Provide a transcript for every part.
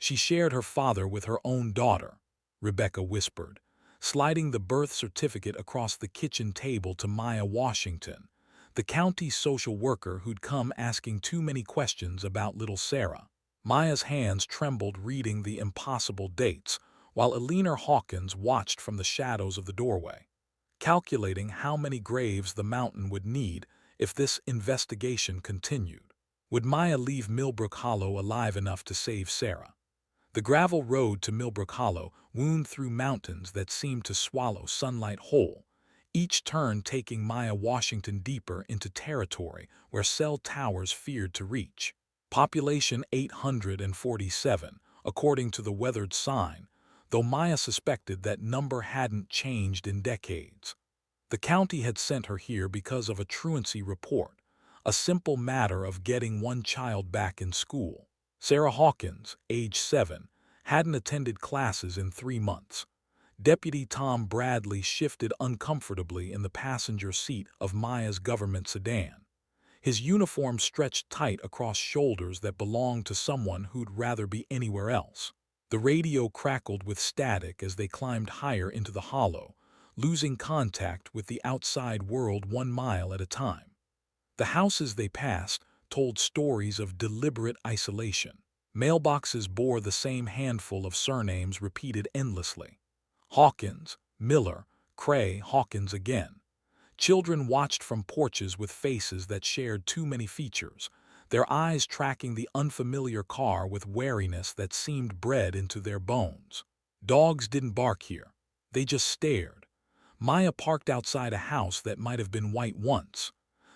She shared her father with her own daughter, Rebecca whispered, sliding the birth certificate across the kitchen table to Maya Washington, the county social worker who'd come asking too many questions about little Sarah. Maya's hands trembled reading the impossible dates, while Eleanor Hawkins watched from the shadows of the doorway, calculating how many graves the mountain would need if this investigation continued. Would Maya leave Millbrook Hollow alive enough to save Sarah? The gravel road to Millbrook Hollow wound through mountains that seemed to swallow sunlight whole, each turn taking Maya Washington deeper into territory where cell towers feared to reach. Population 847, according to the weathered sign, though Maya suspected that number hadn't changed in decades. The county had sent her here because of a truancy report, a simple matter of getting one child back in school. Sarah Hawkins, age 7, hadn't attended classes in 3 months. Deputy Tom Bradley shifted uncomfortably in the passenger seat of Maya's government sedan. His uniform stretched tight across shoulders that belonged to someone who'd rather be anywhere else. The radio crackled with static as they climbed higher into the hollow, losing contact with the outside world 1 mile at a time. The houses they passed told stories of deliberate isolation. Mailboxes bore the same handful of surnames repeated endlessly. Hawkins, Miller, Cray, Hawkins again. Children watched from porches with faces that shared too many features, their eyes tracking the unfamiliar car with wariness that seemed bred into their bones. Dogs didn't bark here. They just stared. Maya parked outside a house that might have been white once.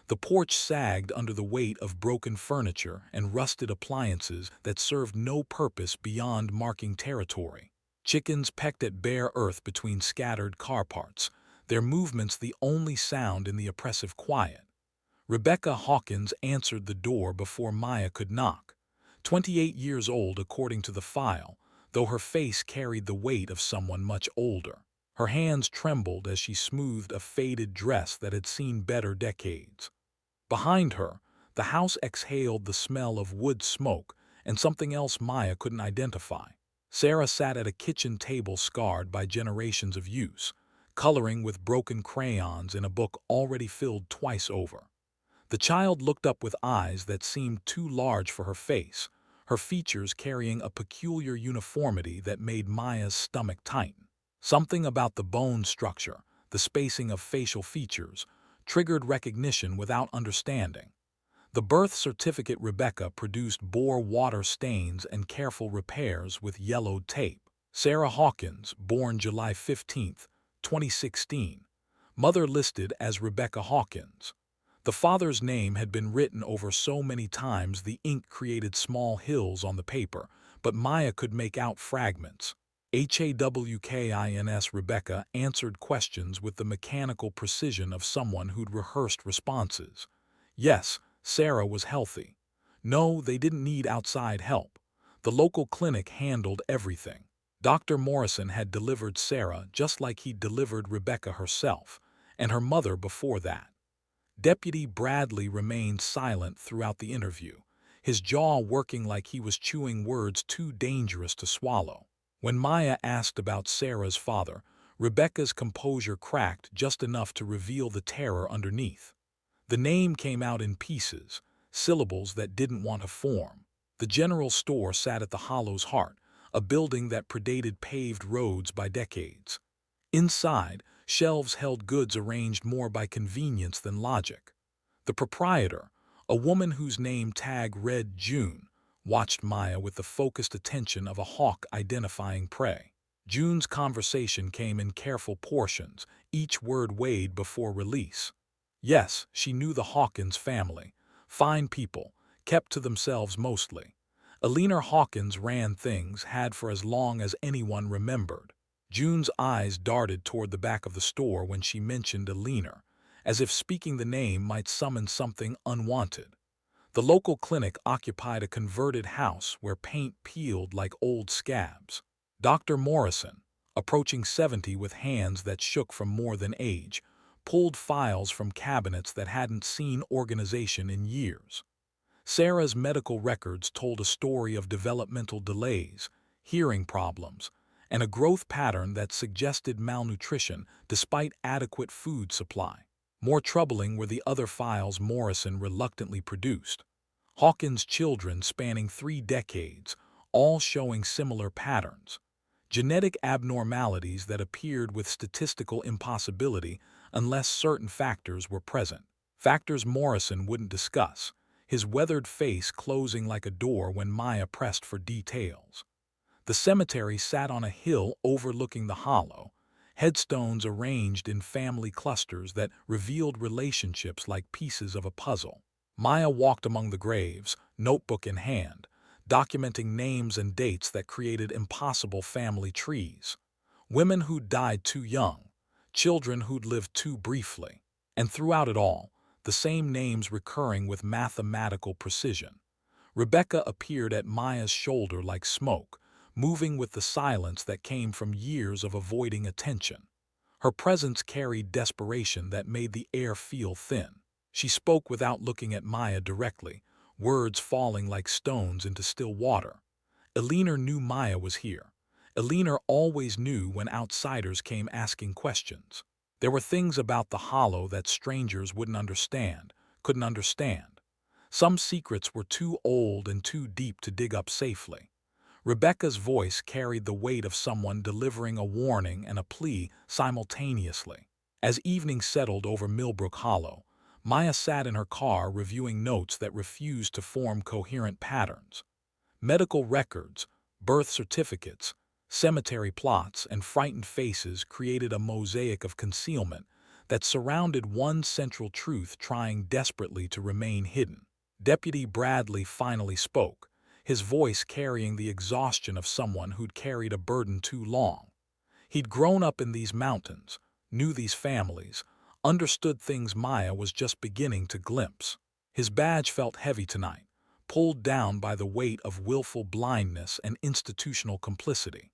The porch sagged under the weight of broken furniture and rusted appliances that served no purpose beyond marking territory. Chickens pecked at bare earth between scattered car parts, their movements the only sound in the oppressive quiet. Rebecca Hawkins answered the door before Maya could knock. 28 years old according to the file, though her face carried the weight of someone much older. Her hands trembled as she smoothed a faded dress that had seen better decades. Behind her, the house exhaled the smell of wood smoke and something else Maya couldn't identify. Sarah sat at a kitchen table scarred by generations of use, coloring with broken crayons in a book already filled twice over. The child looked up with eyes that seemed too large for her face, her features carrying a peculiar uniformity that made Maya's stomach tighten. Something about the bone structure, the spacing of facial features, triggered recognition without understanding. The birth certificate Rebecca produced bore water stains and careful repairs with yellowed tape. Sarah Hawkins, born July 15, 2016. Mother listed as Rebecca Hawkins. The father's name had been written over so many times the ink created small hills on the paper, but Maya could make out fragments. Hawkins Rebecca answered questions with the mechanical precision of someone who'd rehearsed responses. Yes, Sarah was healthy. No, they didn't need outside help. The local clinic handled everything. Dr. Morrison had delivered Sarah just like he'd delivered Rebecca herself, and her mother before that. Deputy Bradley remained silent throughout the interview, his jaw working like he was chewing words too dangerous to swallow. When Maya asked about Sarah's father, Rebecca's composure cracked just enough to reveal the terror underneath. The name came out in pieces, syllables that didn't want to form. The general store sat at the hollow's heart, a building that predated paved roads by decades. Inside, shelves held goods arranged more by convenience than logic. The proprietor, a woman whose name tag read June, watched Maya with the focused attention of a hawk identifying prey. June's conversation came in careful portions, each word weighed before release. Yes, she knew the Hawkins family. Fine people, kept to themselves mostly. Eleanor Hawkins ran things, had for as long as anyone remembered. June's eyes darted toward the back of the store when she mentioned Eleanor, as if speaking the name might summon something unwanted. The local clinic occupied a converted house where paint peeled like old scabs. Dr. Morrison, approaching 70 with hands that shook from more than age, pulled files from cabinets that hadn't seen organization in years. Sarah's medical records told a story of developmental delays, hearing problems, and a growth pattern that suggested malnutrition despite adequate food supply. More troubling were the other files Morrison reluctantly produced. Hawkins' children spanning 3 decades, all showing similar patterns. Genetic abnormalities that appeared with statistical impossibility unless certain factors were present. Factors Morrison wouldn't discuss, his weathered face closing like a door when Maya pressed for details. The cemetery sat on a hill overlooking the hollow, headstones arranged in family clusters that revealed relationships like pieces of a puzzle. Maya walked among the graves, notebook in hand, documenting names and dates that created impossible family trees. Women who'd died too young, children who'd lived too briefly, and throughout it all, the same names recurring with mathematical precision. Rebecca appeared at Maya's shoulder like smoke, moving with the silence that came from years of avoiding attention. Her presence carried desperation that made the air feel thin. She spoke without looking at Maya directly, words falling like stones into still water. Eleanor knew Maya was here. Eleanor always knew when outsiders came asking questions. There were things about the hollow that strangers couldn't understand. Some secrets were too old and too deep to dig up safely. Rebecca's voice carried the weight of someone delivering a warning and a plea simultaneously. As evening settled over Millbrook Hollow, Maya sat in her car reviewing notes that refused to form coherent patterns. Medical records, birth certificates, cemetery plots, and frightened faces created a mosaic of concealment that surrounded one central truth trying desperately to remain hidden. Deputy Bradley finally spoke, his voice carrying the exhaustion of someone who'd carried a burden too long. He'd grown up in these mountains, knew these families, understood things Maya was just beginning to glimpse. His badge felt heavy tonight, pulled down by the weight of willful blindness and institutional complicity.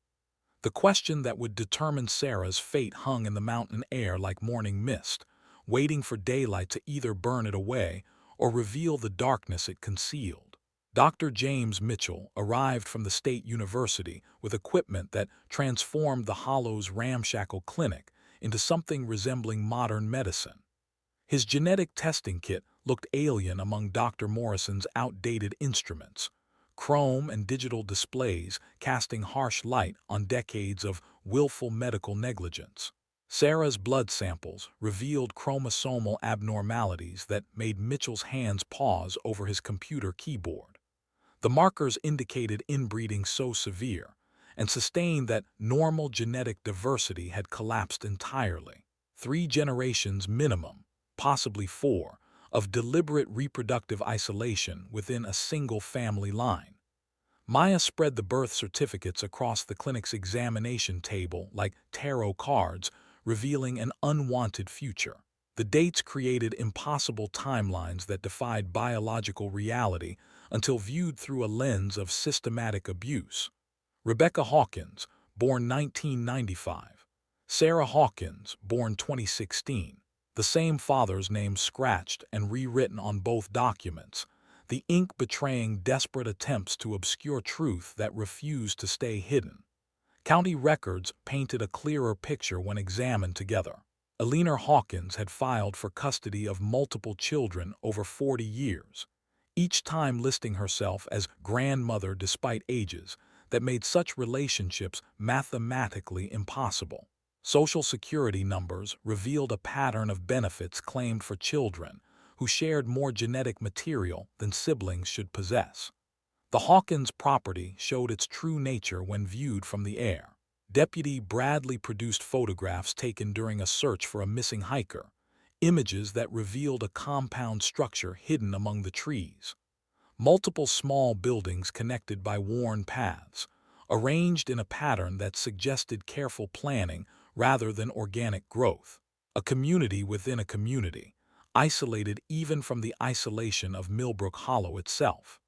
The question that would determine Sarah's fate hung in the mountain air like morning mist, waiting for daylight to either burn it away or reveal the darkness it concealed. Dr. James Mitchell arrived from the State University with equipment that transformed the Hollow's ramshackle clinic into something resembling modern medicine. His genetic testing kit looked alien among Dr. Morrison's outdated instruments, chrome and digital displays casting harsh light on decades of willful medical negligence. Sarah's blood samples revealed chromosomal abnormalities that made Mitchell's hands pause over his computer keyboard. The markers indicated inbreeding so severe and sustained that normal genetic diversity had collapsed entirely. 3 generations minimum, possibly 4, of deliberate reproductive isolation within a single family line. Maya spread the birth certificates across the clinic's examination table like tarot cards, revealing an unwanted future. The dates created impossible timelines that defied biological reality until viewed through a lens of systematic abuse. Rebecca Hawkins, born 1995. Sarah Hawkins, born 2016. The same father's name scratched and rewritten on both documents, the ink betraying desperate attempts to obscure truth that refused to stay hidden. County records painted a clearer picture when examined together. Eleanor Hawkins had filed for custody of multiple children over 40 years, each time listing herself as grandmother despite ages that made such relationships mathematically impossible. Social Security numbers revealed a pattern of benefits claimed for children who shared more genetic material than siblings should possess. The Hawkins property showed its true nature when viewed from the air. Deputy Bradley produced photographs taken during a search for a missing hiker, images that revealed a compound structure hidden among the trees. Multiple small buildings connected by worn paths, arranged in a pattern that suggested careful planning rather than organic growth. A community within a community, isolated even from the isolation of Millbrook Hollow itself.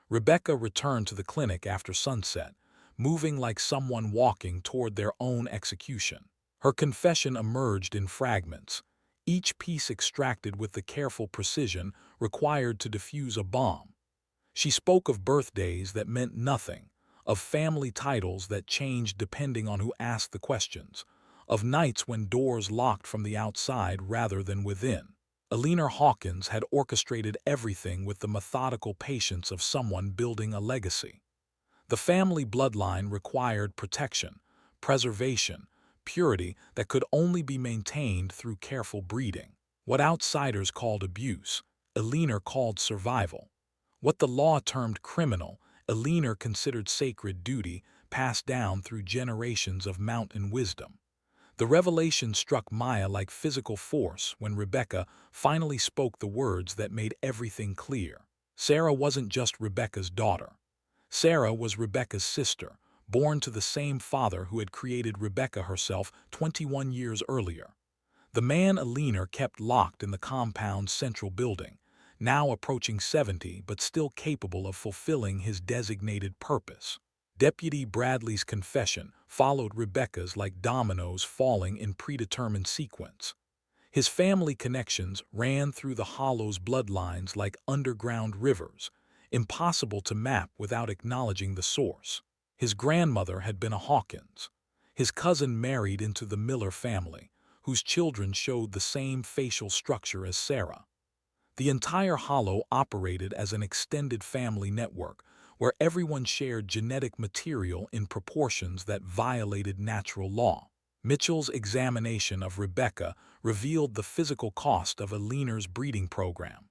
Rebecca returned to the clinic after sunset, moving like someone walking toward their own execution. Her confession emerged in fragments, each piece extracted with the careful precision required to defuse a bomb. She spoke of birthdays that meant nothing, of family titles that changed depending on who asked the questions, of nights when doors locked from the outside rather than within. Eleanor Hawkins had orchestrated everything with the methodical patience of someone building a legacy. The family bloodline required protection, preservation, purity that could only be maintained through careful breeding. What outsiders called abuse, Eleanor called survival. What the law termed criminal, Eleanor considered sacred duty passed down through generations of mountain wisdom. The revelation struck Maya like physical force when Rebecca finally spoke the words that made everything clear. Sarah wasn't just Rebecca's daughter. Sarah was Rebecca's sister, born to the same father who had created Rebecca herself 21 years earlier. The man Eleanor kept locked in the compound's central building, now approaching 70 but still capable of fulfilling his designated purpose. Deputy Bradley's confession followed Rebecca's like dominoes falling in predetermined sequence. His family connections ran through the Hollow's bloodlines like underground rivers, impossible to map without acknowledging the source. His grandmother had been a Hawkins. His cousin married into the Miller family, whose children showed the same facial structure as Sarah. The entire Hollow operated as an extended family network, where everyone shared genetic material in proportions that violated natural law. Mitchell's examination of Rebecca revealed the physical cost of Eleanor's breeding program.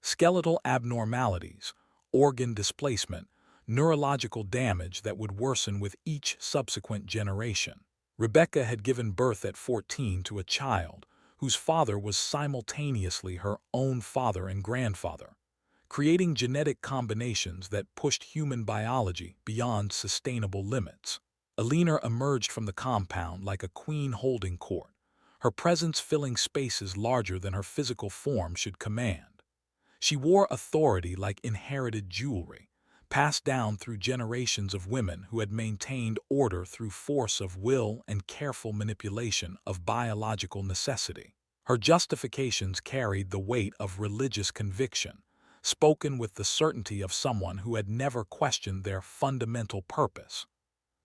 Skeletal abnormalities, organ displacement, neurological damage that would worsen with each subsequent generation. Rebecca had given birth at 14 to a child whose father was simultaneously her own father and grandfather, creating genetic combinations that pushed human biology beyond sustainable limits. Eleanor emerged from the compound like a queen holding court, her presence filling spaces larger than her physical form should command. She wore authority like inherited jewelry, passed down through generations of women who had maintained order through force of will and careful manipulation of biological necessity. Her justifications carried the weight of religious conviction, spoken with the certainty of someone who had never questioned their fundamental purpose.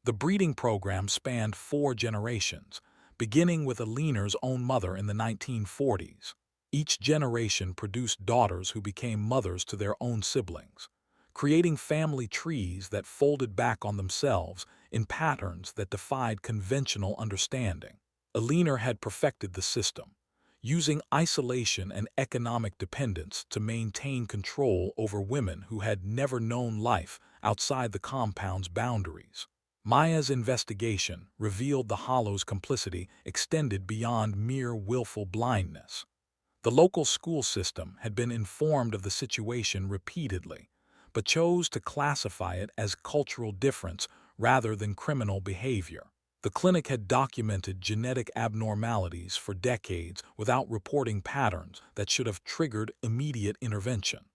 The breeding program spanned 4 generations, beginning with Eleanor's own mother in the 1940s. Each generation produced daughters who became mothers to their own siblings, creating family trees that folded back on themselves in patterns that defied conventional understanding. Eleanor had perfected the system, using isolation and economic dependence to maintain control over women who had never known life outside the compound's boundaries. Maya's investigation revealed the Hollow's complicity extended beyond mere willful blindness. The local school system had been informed of the situation repeatedly, but chose to classify it as cultural difference rather than criminal behavior. The clinic had documented genetic abnormalities for decades without reporting patterns that should have triggered immediate intervention.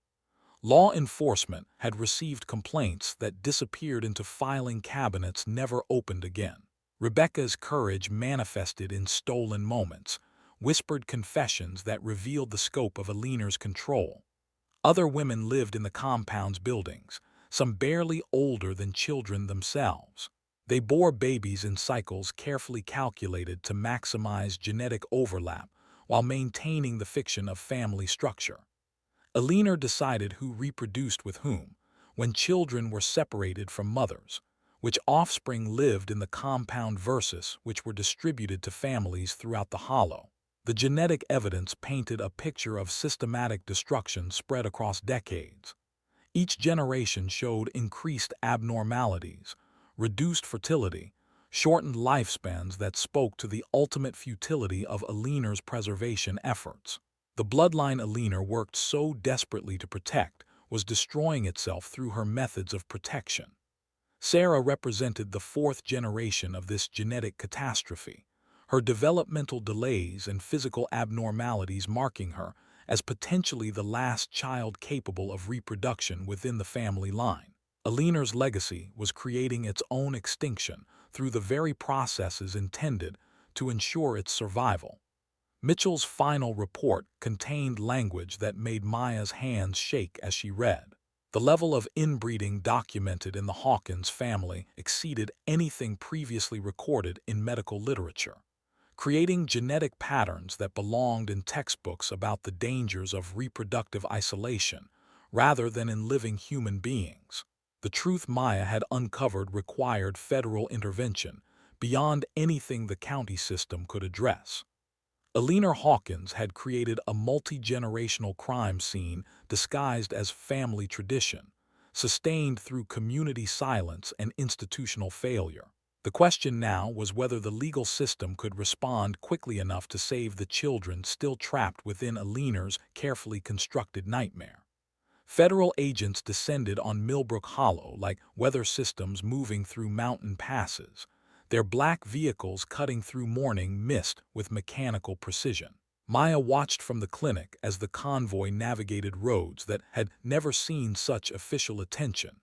Law enforcement had received complaints that disappeared into filing cabinets never opened again. Rebecca's courage manifested in stolen moments, whispered confessions that revealed the scope of Eleanor's control. Other women lived in the compound's buildings, some barely older than children themselves. They bore babies in cycles carefully calculated to maximize genetic overlap while maintaining the fiction of family structure. Eleanor decided who reproduced with whom, when children were separated from mothers, which offspring lived in the compound versus which were distributed to families throughout the Hollow. The genetic evidence painted a picture of systematic destruction spread across decades. Each generation showed increased abnormalities, reduced fertility, shortened lifespans that spoke to the ultimate futility of Eleanor's preservation efforts. The bloodline Eleanor worked so desperately to protect was destroying itself through her methods of protection. Sarah represented the 4th generation of this genetic catastrophe, her developmental delays and physical abnormalities marking her as potentially the last child capable of reproduction within the family line. Eleanor's legacy was creating its own extinction through the very processes intended to ensure its survival. Mitchell's final report contained language that made Maya's hands shake as she read. The level of inbreeding documented in the Hawkins family exceeded anything previously recorded in medical literature, creating genetic patterns that belonged in textbooks about the dangers of reproductive isolation rather than in living human beings. The truth Maya had uncovered required federal intervention beyond anything the county system could address. Eleanor Hawkins had created a multi-generational crime scene disguised as family tradition, sustained through community silence and institutional failure. The question now was whether the legal system could respond quickly enough to save the children still trapped within Eleanor's carefully constructed nightmare. Federal agents descended on Millbrook Hollow like weather systems moving through mountain passes, their black vehicles cutting through morning mist with mechanical precision. Maya watched from the clinic as the convoy navigated roads that had never seen such official attention,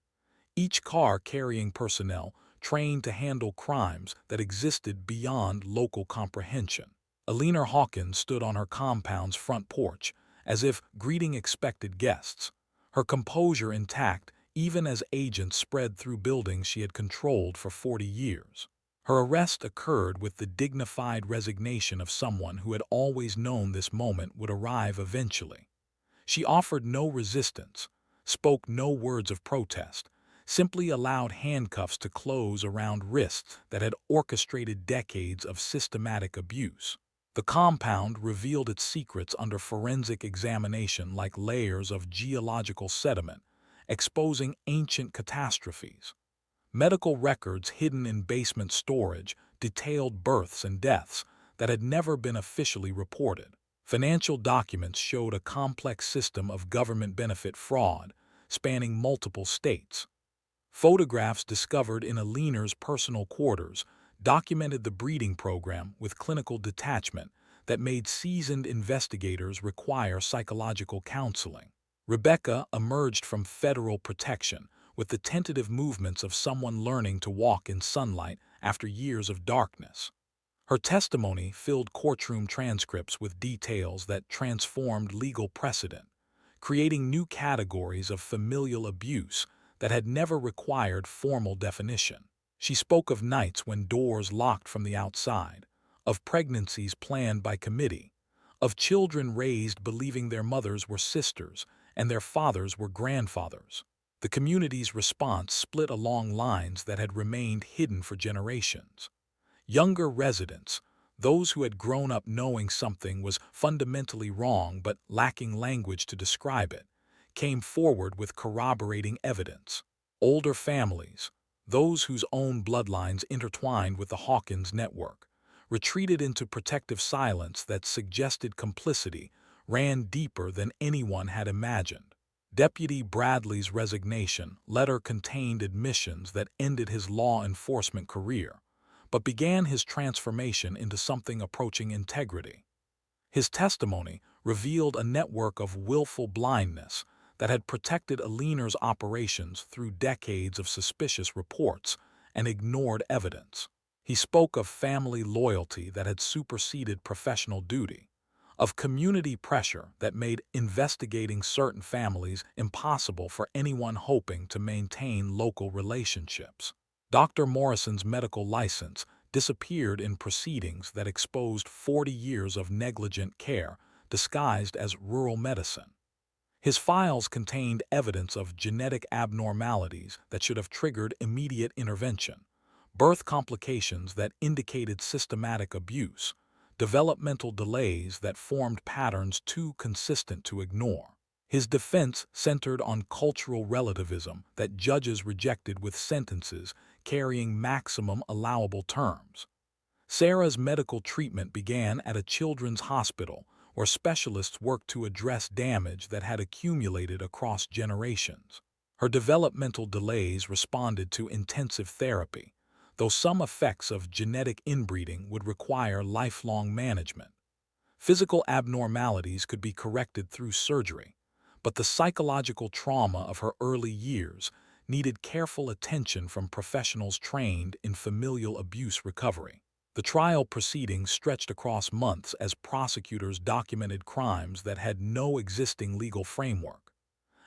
each car carrying personnel trained to handle crimes that existed beyond local comprehension. Eleanor Hawkins stood on her compound's front porch, as if greeting expected guests, her composure intact even as agents spread through buildings she had controlled for 40 years. Her arrest occurred with the dignified resignation of someone who had always known this moment would arrive eventually. She offered no resistance, spoke no words of protest, simply allowed handcuffs to close around wrists that had orchestrated decades of systematic abuse. The compound revealed its secrets under forensic examination like layers of geological sediment, exposing ancient catastrophes. Medical records hidden in basement storage detailed births and deaths that had never been officially reported. Financial documents showed a complex system of government benefit fraud spanning multiple states. Photographs discovered in Eleanor's personal quarters documented the breeding program with clinical detachment that made seasoned investigators require psychological counseling. Rebecca emerged from federal protection with the tentative movements of someone learning to walk in sunlight after years of darkness. Her testimony filled courtroom transcripts with details that transformed legal precedent, creating new categories of familial abuse that had never required formal definition. She spoke of nights when doors locked from the outside, of pregnancies planned by committee, of children raised believing their mothers were sisters and their fathers were grandfathers. The community's response split along lines that had remained hidden for generations. Younger residents, those who had grown up knowing something was fundamentally wrong but lacking language to describe it, came forward with corroborating evidence. Older families, those whose own bloodlines intertwined with the Hawkins network, retreated into protective silence that suggested complicity ran deeper than anyone had imagined. Deputy Bradley's resignation letter contained admissions that ended his law enforcement career, but began his transformation into something approaching integrity. His testimony revealed a network of willful blindness that had protected Eleanor's operations through decades of suspicious reports and ignored evidence. He spoke of family loyalty that had superseded professional duty, of community pressure that made investigating certain families impossible for anyone hoping to maintain local relationships. Dr. Morrison's medical license disappeared in proceedings that exposed 40 years of negligent care disguised as rural medicine. His files contained evidence of genetic abnormalities that should have triggered immediate intervention, birth complications that indicated systematic abuse, developmental delays that formed patterns too consistent to ignore. His defense centered on cultural relativism that judges rejected with sentences carrying maximum allowable terms. Sarah's medical treatment began at a children's hospital where specialists worked to address damage that had accumulated across generations. Her developmental delays responded to intensive therapy, though some effects of genetic inbreeding would require lifelong management. Physical abnormalities could be corrected through surgery, but the psychological trauma of her early years needed careful attention from professionals trained in familial abuse recovery. The trial proceedings stretched across months as prosecutors documented crimes that had no existing legal framework.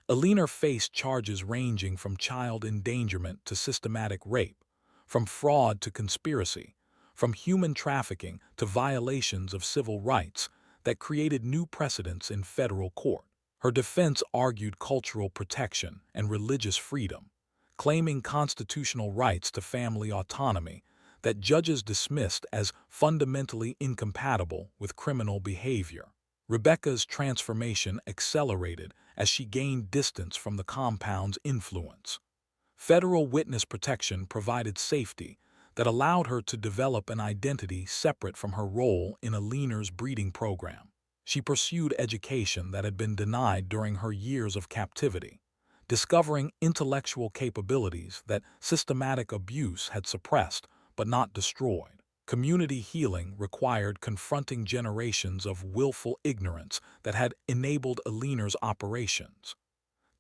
Alina faced charges ranging from child endangerment to systematic rape, from fraud to conspiracy, from human trafficking to violations of civil rights that created new precedents in federal court. Her defense argued cultural protection and religious freedom, claiming constitutional rights to family autonomy that judges dismissed as fundamentally incompatible with criminal behavior. Rebecca's transformation accelerated as she gained distance from the compound's influence. Federal witness protection provided safety that allowed her to develop an identity separate from her role in Alina's breeding program. She pursued education that had been denied during her years of captivity, discovering intellectual capabilities that systematic abuse had suppressed but not destroyed. Community healing required confronting generations of willful ignorance that had enabled Alina's operations.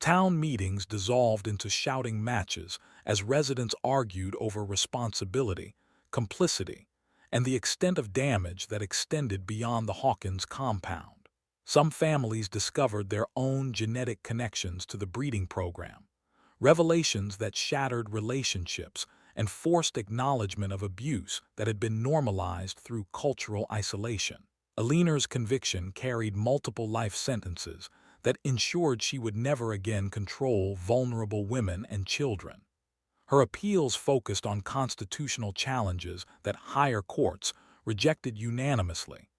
Town meetings dissolved into shouting matches as residents argued over responsibility, complicity, and the extent of damage that extended beyond the Hawkins compound. Some families discovered their own genetic connections to the breeding program, revelations that shattered relationships and forced acknowledgement of abuse that had been normalized through cultural isolation. Alina's conviction carried multiple life sentences that ensured she would never again control vulnerable women and children. Her appeals focused on constitutional challenges that higher courts rejected unanimously,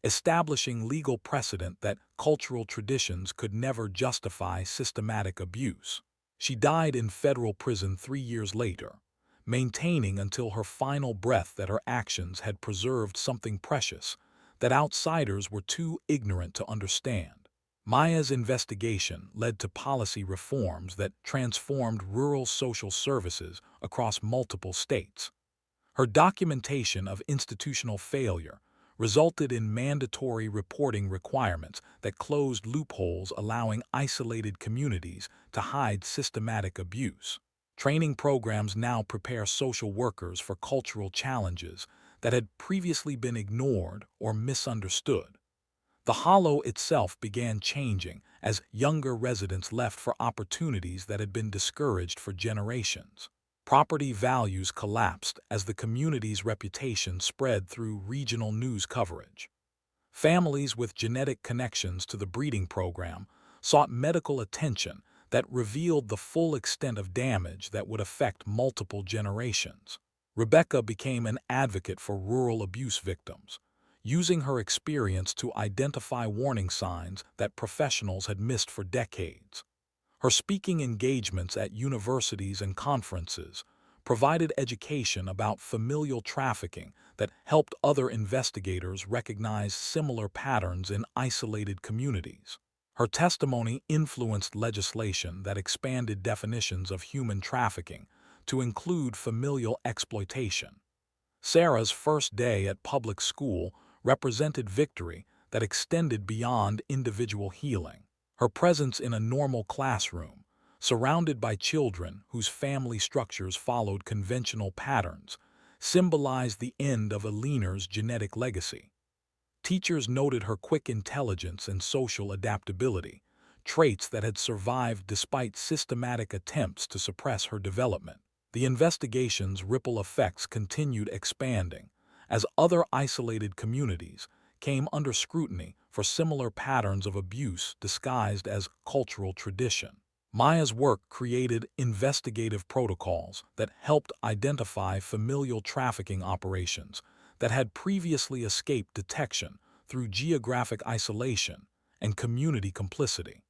establishing legal precedent that cultural traditions could never justify systematic abuse. She died in federal prison 3 years later, maintaining until her final breath that her actions had preserved something precious that outsiders were too ignorant to understand. Maya's investigation led to policy reforms that transformed rural social services across multiple states. Her documentation of institutional failure resulted in mandatory reporting requirements that closed loopholes allowing isolated communities to hide systematic abuse. Training programs now prepare social workers for cultural challenges that had previously been ignored or misunderstood. The hollow itself began changing as younger residents left for opportunities that had been discouraged for generations. Property values collapsed as the community's reputation spread through regional news coverage. Families with genetic connections to the breeding program sought medical attention that revealed the full extent of damage that would affect multiple generations. Rebecca became an advocate for rural abuse victims, using her experience to identify warning signs that professionals had missed for decades. Her speaking engagements at universities and conferences provided education about familial trafficking that helped other investigators recognize similar patterns in isolated communities. Her testimony influenced legislation that expanded definitions of human trafficking to include familial exploitation. Sarah's first day at public school represented victory that extended beyond individual healing. Her presence in a normal classroom, surrounded by children whose family structures followed conventional patterns, symbolized the end of Alina's genetic legacy. Teachers noted her quick intelligence and social adaptability, traits that had survived despite systematic attempts to suppress her development. The investigation's ripple effects continued expanding as other isolated communities came under scrutiny for similar patterns of abuse disguised as cultural tradition. Maya's work created investigative protocols that helped identify familial trafficking operations that had previously escaped detection through geographic isolation and community complicity.